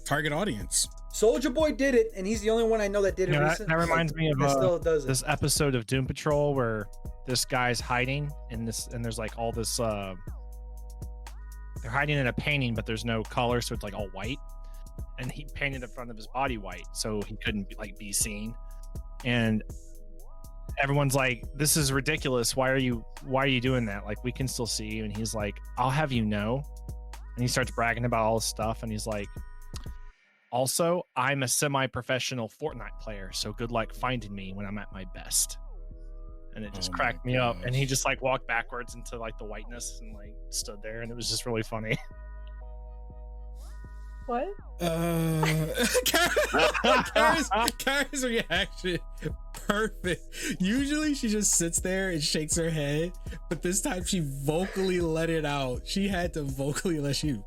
Target audience. Soulja Boy did it, and he's the only one I know that did it recently. That reminds me of still does it. this episode of Doom Patrol where this guy's hiding and there's like all this they're hiding in a painting, but there's no color, so it's like all white. And he painted the front of his body white so he couldn't be seen. And everyone's like, this is ridiculous. Why are you doing that? Like, we can still see you. And he's like, I'll have you know. And he starts bragging about all this stuff. And he's like, also, I'm a semi-professional Fortnite player, so good luck finding me when I'm at my best. And it just cracked me up. And he just like walked backwards into like the whiteness and like stood there, and it was just really funny. What? Kara's reaction, perfect. Usually she just sits there and shakes her head, but this time she vocally let it out. She had to vocally let you.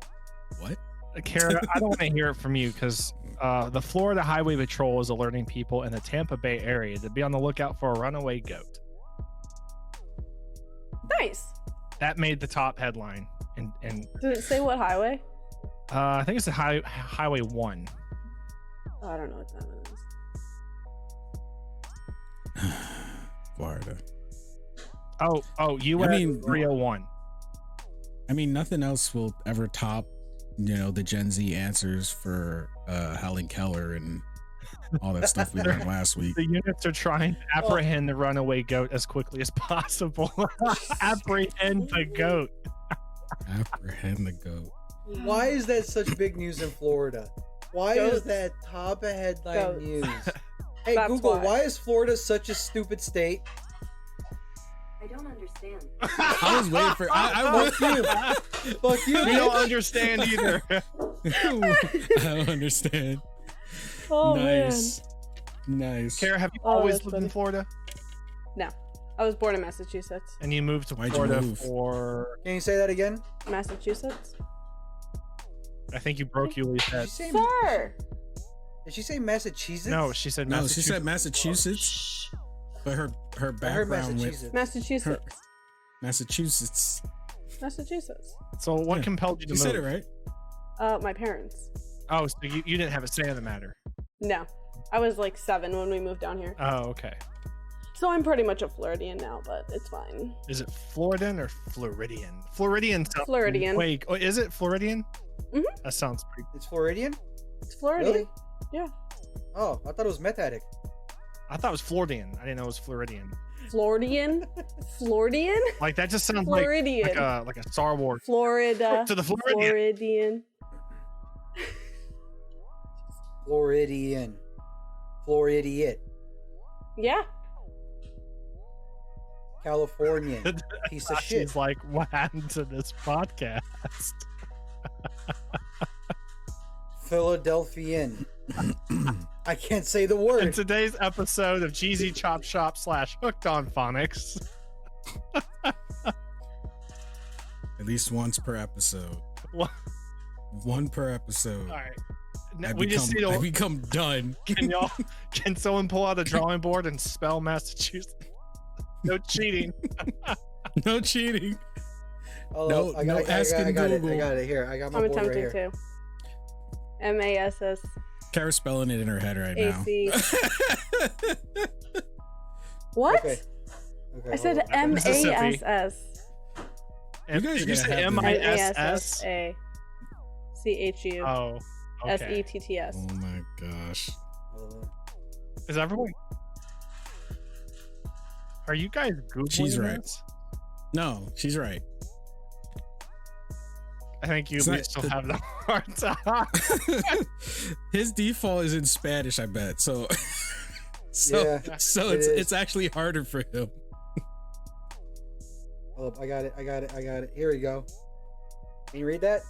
What? Kara, I don't want to hear it from you because the Florida Highway Patrol is alerting people in the Tampa Bay area to be on the lookout for a runaway goat. Nice. That made the top headline. And Did it say what highway? I think it's the Highway 1. Oh, I don't know what that is. Florida. Oh, US 301. I mean, nothing else will ever top, the Gen Z answers for Helen Keller and all that stuff we learned last week. The units are trying to apprehend the runaway goat as quickly as possible. Apprehend the goat. Apprehend the goat. Why is that such big news in Florida? Why is that top of headline news? Hey, That's Google, why is Florida such a stupid state? I don't understand. I was waiting for. I Fuck you. Fuck you. We don't understand either. I don't understand. Oh, Nice. Nice. Kara, have you Oh, always that's lived in funny. Florida? No. I was born in Massachusetts. And you moved to Why'd you Florida move? for... Can you say that again? Massachusetts? I think you broke Yuli's Did head. she say, Sir! did she say Massachusetts? No, she said No, Massachusetts. she said Massachusetts, but her I heard background Massachusetts. Massachusetts. Massachusetts. Massachusetts. So what Yeah. compelled you to You move? said it right. My parents. Oh, so you didn't have a say in the matter. No. I was like 7 when we moved down here. Oh, okay. So I'm pretty much a Floridian now, but it's fine. Is it Floridian or Floridian? Floridian sounds... Floridian. Wait, is it Floridian? Mhm. That sounds pretty... It's Floridian? It's Floridian. Really? Yeah. Oh, I thought it was meth addict. I thought it was Floridian. I didn't know it was Floridian. Floridian? Floridian? Like, that just sounds like Floridian. like a Star Wars. Florida. To the Floridian. Floridian. Floridian. Yeah. Californian. Piece of shit. She's like, what happened to this podcast? Philadelphian. I can't say the In word. today's episode of Jeezy Chop Shop / Hooked on Phonics. At least once per episode. What? One per episode. All right. I We just need I to... become done. Can someone pull out a drawing board and spell Massachusetts? No cheating. No cheating. Oh, No- I no asking I got Google. it. I got it here. I got my I'm board right attempting here. to. MASS Kara's spelling it in her head right now. AC. What? Okay. Okay, I said hold on. Mississippi. MASS. You guys are you gonna said have to- MISS? MASSA Oh, okay. SETTS. Oh my gosh. Hold on. Is everyone? Are you guys Googling She's right. this? No, she's right. I think you It's not- still have the hard time. His default is in Spanish, I bet. So, Yeah, so it is. it's actually harder for him. Hold up. I got it. Here we go. Can you read that?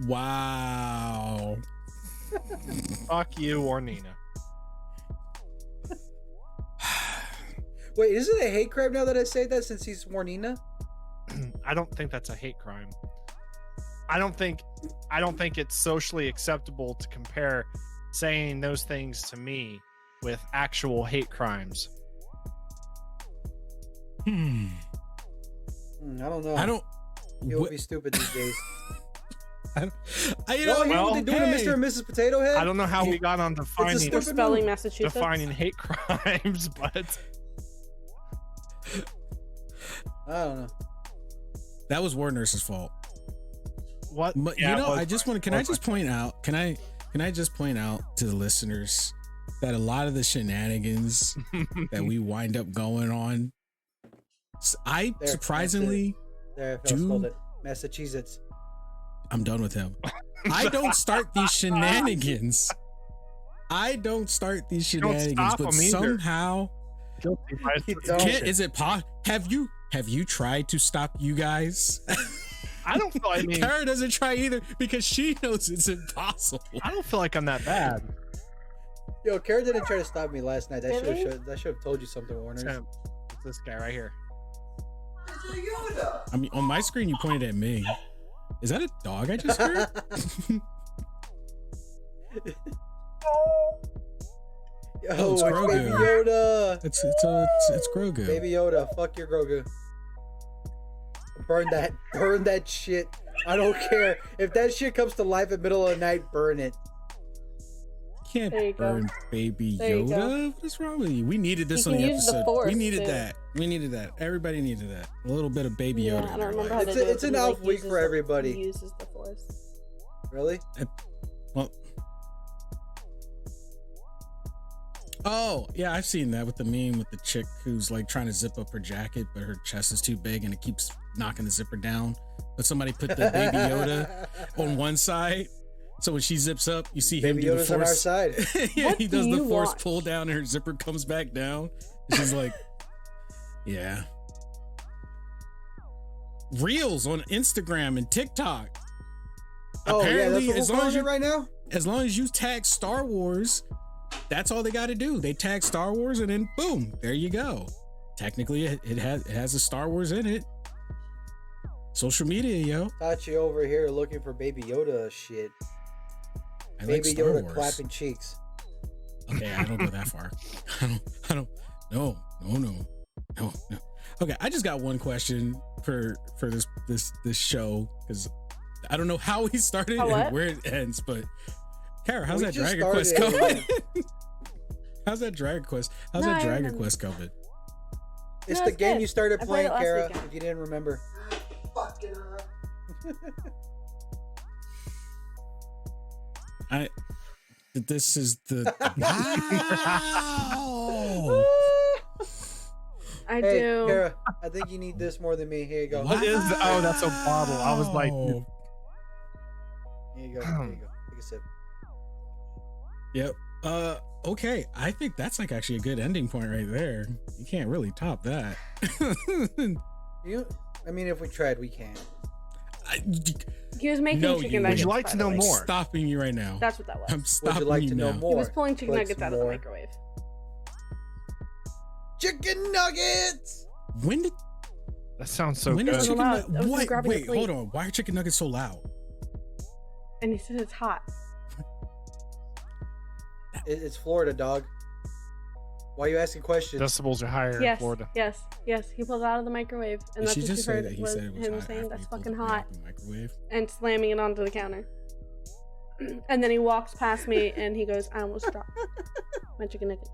Wow. Fuck you or Nina. Wait, is it a hate crime now that I say that since he's Warnina? I don't think that's a hate crime. I don't think it's socially acceptable to compare saying those things to me with actual hate crimes. Hmm. I don't know. I don't. It would wh- be stupid these days. I, you Oh, know, you know what they do to hey, Mr. and Mrs. Potato Head? I don't know how we got on It's a defining We're stupid spelling move. Massachusetts. defining hate crimes, but I don't know. that was War Nurse's fault. what? But Yeah, you know, well, I just want to. Can I just point out? Can I just point out to the listeners that a lot of the shenanigans that we wind up going on, I There, surprisingly, There, I Do- spelled it. Massachusetts. I'm done with him. I don't start these shenanigans. I don't start these don't shenanigans, stop but 'em either. somehow, guilty by You association. don't. is it have you tried to stop you guys? I don't feel. I mean, Kara doesn't try either because she knows it's impossible. I don't feel like I'm that bad. Yo, Kara didn't try to stop me last night. That Really? should have told you something, Warner. Tim, it's this guy right here. I mean, on my screen, you pointed at me. Is that a dog I just heard? Yo, it's it's Grogu. Baby Yoda. it's Grogu. Baby Yoda, fuck your Grogu. Burn that shit. I don't care. If that shit comes to life in the middle of the night, burn it. Can't There you go. burn Baby There you go. Yoda. What is wrong with you? We needed this You on the can use the episode. Force, we needed too. that. We needed that. Everybody needed that. A little bit of Baby Yeah, Yoda. I in don't their remember how life. they It's do it. it's an but he, off like, week uses for the- everybody. He uses the force. Really? Well. Oh yeah, I've seen that with the meme with the chick who's like trying to zip up her jacket, but her chest is too big and it keeps knocking the zipper down. But somebody put the Baby Yoda on one side, so when she zips up, you see him Baby do the Yoda's on our force. side. Yeah, What he do does the you force watch? pull down, and her zipper comes back down. And she's like, "Yeah." Reels on Instagram and TikTok. Oh yeah, Apparently, that's what we're calling it right now. as long as you tag Star Wars, that's all they got to do. They tag Star Wars, and then boom, there you go. Technically, it has a Star Wars in it. Social media, yo. Tachi over here looking for Baby Yoda shit. I like Baby Star Yoda Wars. clapping cheeks. Okay, I don't go that far. I don't. No. Okay, I just got one question for this show because I don't know how we started How and what? where it ends. But Kara, how's We that just Dragon Quest started. going? How's that Dragon Quest? How's No, that I Dragon remember. Quest coming? It's No, the it's game good. you started I played playing, it last Kara. weekend. If you didn't remember. This is the wow. I Hey, do. Kara, I think you need this more than me. Here you go. What is the- oh, that's a bottle. I was like, Wow. Here you go. Here you go. Take a sip. Yep. Okay. I think that's like actually a good ending point right there. You can't really top that. I mean, if we tried, we can. He was making No, chicken you- nuggets. Would you like by to the know way. more? Stopping you right now. That's what that was. I'm Would stopping you like to know now. more? He was pulling chicken Click nuggets some out of the more. microwave. Chicken nuggets. When did that sounds so when good. did chicken loud. nug- I was What? grabbing the Wait, plate. hold on. Why are chicken nuggets so loud? And he said it's hot. It's Florida, dog. Why are you asking questions? Decibels are higher in Yes, Florida. yes. He pulled it out of the microwave, and Did that's she what just you say heard that he was said it was him hot saying after that's he pulled fucking the thing hot, out the microwave? and slamming it onto the counter. And then he walks past me, and he goes, "I almost dropped my chicken nuggets."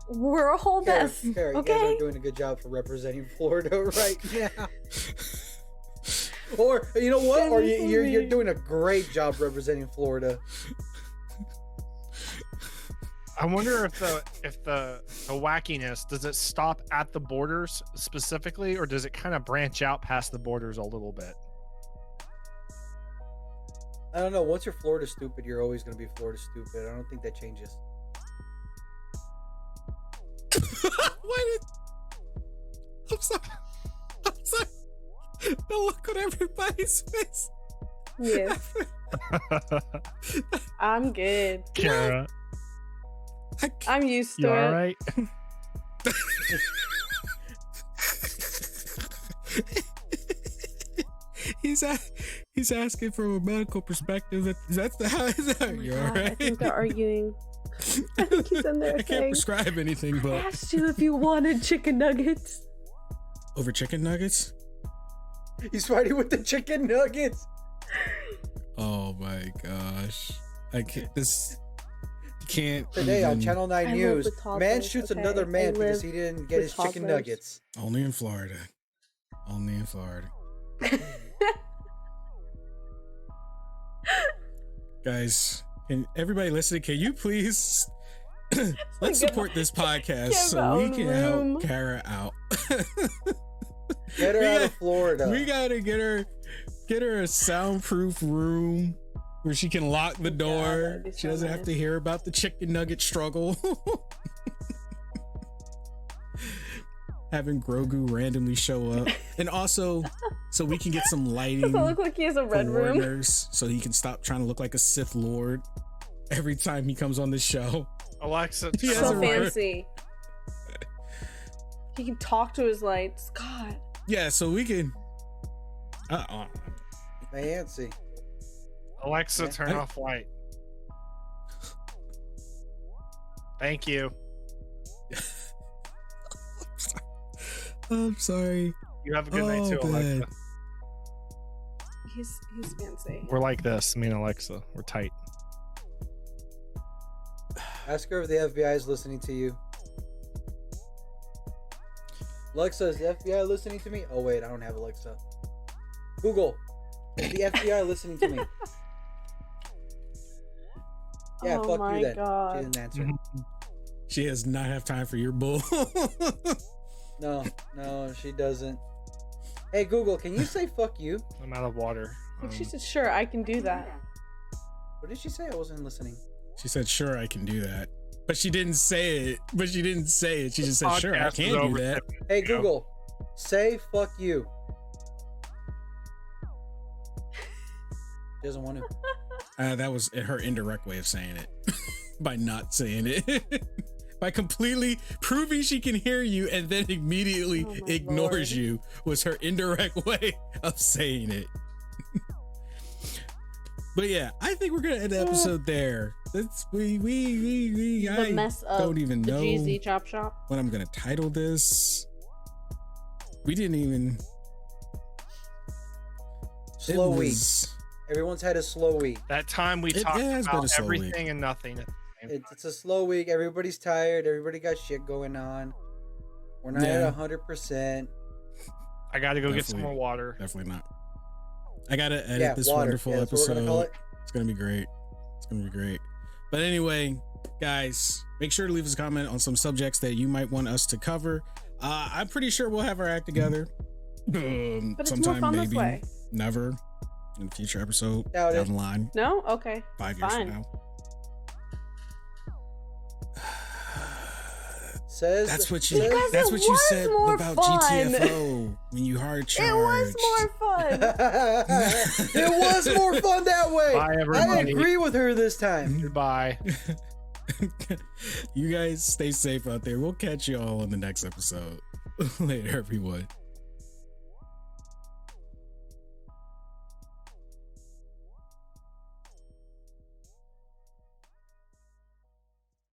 We're a whole mess, Kara, you guys okay? are doing a good job for representing Florida right now. Or you know what? Or you're doing a great job representing Florida. I wonder if the wackiness, does it stop at the borders specifically, or does it kind of branch out past the borders a little bit? I don't know. Once you're Florida stupid, you're always going to be Florida stupid. I don't think that changes. I'm sorry. The look on everybody's face. Yes, I'm good. Kara, I'm used to you it. all right? He's asking from a medical perspective. That's the how is that? Oh my You're God, all right. I think they're arguing. I think he's in there I can't saying, prescribe anything, "I but asked you if you wanted chicken nuggets." over chicken nuggets. He's fighting with the chicken nuggets. Oh my gosh! I can't. This can't. Today on even- Channel 9 I live News, with toddlers, man shoots okay? another I man because live he didn't get with his chicken toddlers. nuggets. Only in Florida. Only in Florida. Guys, can everybody listening? Can you please let's support this podcast give so our we own can room. help Kara out. Get her We out got- of Florida. We gotta get her a soundproof room where she can lock the God, door. that'd be She so doesn't have nice. to hear about the chicken nugget struggle. Having Grogu randomly show up, and also so we can get some lighting Does it look like he has a red room? coordinators so he can stop trying to look like a Sith Lord every time he comes on the show. Alexa, He has So a red- fancy. He can talk to his lights. God. Yeah, so we can. Fancy. Alexa, turn I- off light. Thank you. I'm sorry. You have a good night too, Oh, Alexa. bad. He's fancy. We're like this, me and Alexa. We're tight. Ask her if the FBI is listening to you. Alexa, is the FBI listening to me? Oh wait, I don't have Alexa. Google, is the FBI listening to me? Yeah, Oh fuck my you then. She God. didn't answer. She does not have time for your bull. No, she doesn't. Hey Google, can you say fuck you? I'm out of water. I think she said, "Sure, I can do that." What did she say? I wasn't listening. She said, "Sure, I can do that," but she didn't say it. She just said, "Sure, I Podcast is can do over. that." Hey Google, say fuck you. She doesn't want to. That was her indirect way of saying it by not saying it. By completely proving she can hear you and then immediately Oh my ignores Lord. you was her indirect way of saying it. But yeah, I think we're gonna end the episode there. That's The I mess of don't even the know GZ Chop Shop. what I'm gonna title this. We didn't even. Slow it week. was- Everyone's had a slow week. That time we It talked has been a about slow week. everything and nothing. At the same time. It's a slow week. Everybody's tired. Everybody got shit going on. We're not Yeah. at 100%. I got to go get some Definitely. more water. Definitely not. I gotta edit Yeah, this water. wonderful Yeah, that's what we're gonna call episode. it. It's gonna be great. It's gonna be great. But anyway, guys, make sure to leave us a comment on some subjects that you might want us to cover. I'm pretty sure we'll have our act together. But it's more Sometime, fun this maybe way. never in a future episode Doubt down it. the line, No? Okay. 5 years Fine. from now. Says That's what you. Because That's it what you was said more about fun. GTFO when you hard charged. It was more fun. It was more fun that way. Bye, I everybody. agree with her this time. Goodbye. You guys stay safe out there. We'll catch you all on the next episode. Later, everyone.